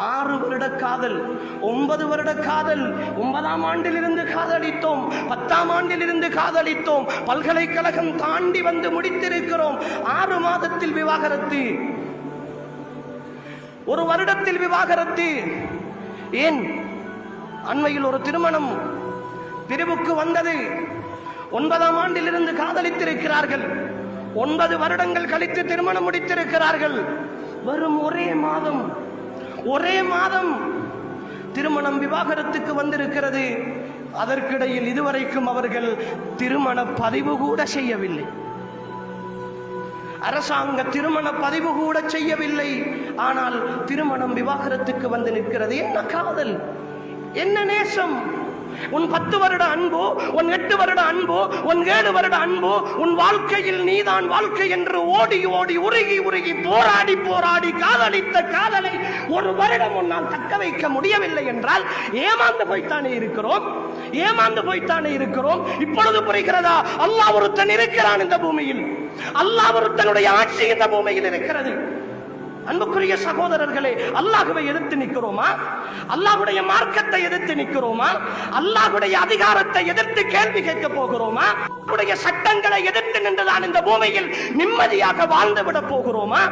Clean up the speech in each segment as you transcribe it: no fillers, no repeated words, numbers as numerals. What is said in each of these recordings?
6 வருட காதல், 9 வருட காதல், 9ஆம் ஆண்டிலிருந்து காதலித்தோம், 10ஆம் ஆண்டிலிருந்து காதலித்தோம், பல்கலைக்கழகம் தாண்டி வந்து முடித்திருக்கிறோம். 6 மாதத்தில் விவாகரத்து, 1 வருடத்தில் விவாகரத்து. ஏன்? அண்மையில் ஒரு திருமணம் பிரிவுக்கு வந்தது. 9ஆம் ஆண்டிலிருந்து காதலித்திருக்கிறார்கள், 9 வருடங்கள் கழித்து திருமணம் முடித்திருக்கிறார்கள். வரும் ஒரே மாதம் திருமணம் விவாகரத்துக்கு வந்திருக்கிறது. அதற்கிடையில் இதுவரைக்கும் அவர்கள் திருமண பதிவு கூட செய்யவில்லை. அரசாங்க திருமண பதிவு கூட செய்யவில்லை. ஆனால் திருமணம் விவாகரத்துக்கு வந்து நிற்கிறது. என்ன காதல், என்ன நேசம்! உன் 10 வருட அன்போ, உன் 8 வருட அன்போ, உன் 7 வருட அன்போ, உன் வாழ்க்கையில் நீதான் வாழ்க்கை என்று ஓடி ஓடி உருகி போராடி காதலித்த காதலை 1 வருடம் உன்னால் தக்க வைக்க முடியவில்லை என்றால் ஏமாந்து போய்த்தானே இருக்கிறோம். இப்பொழுது புரிகிறதா? அல்லாஹ் ஒருத்தன் இருக்கிறான் இந்த பூமியில், அல்லாஹ் ஒருத்தனுடைய ஆட்சி இந்த பூமியில் இருக்கிறது. அன்புக்குரிய சகோதரர்களே, அல்லாஹ்வை எதிர்த்து நிற்கிறோமா? அல்லாஹ்வுடைய மார்க்கத்தை எதிர்த்து நிற்கிறோமா? அல்லாஹ்வுடைய அதிகாரத்தை எதிர்த்து கேள்வி கேட்க போகிறோமா? அவருடைய சட்டங்களை எதிர்த்து நின்றுதான் இந்த பூமியில் நிம்மதியாக வாழ்ந்துவிட போகிறோமா?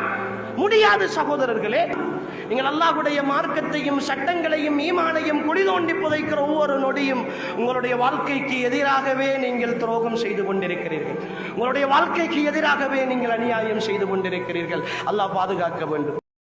முடியாது சகோதரர்களே. நீங்கள் அல்லாஹ்வுடைய மார்க்கத்தையும் சட்டங்களையும் ஈமானையும் குழி தோண்டி புதைக்கிற ஒவ்வொரு நொடியும் உங்களுடைய வாழ்க்கைக்கு எதிராகவே நீங்கள் துரோகம் செய்து கொண்டிருக்கிறீர்கள். உங்களுடைய வாழ்க்கைக்கு எதிராகவே நீங்கள் அநியாயம் செய்து கொண்டிருக்கிறீர்கள். அல்லாஹ் பாதுகாக்க வேண்டும்.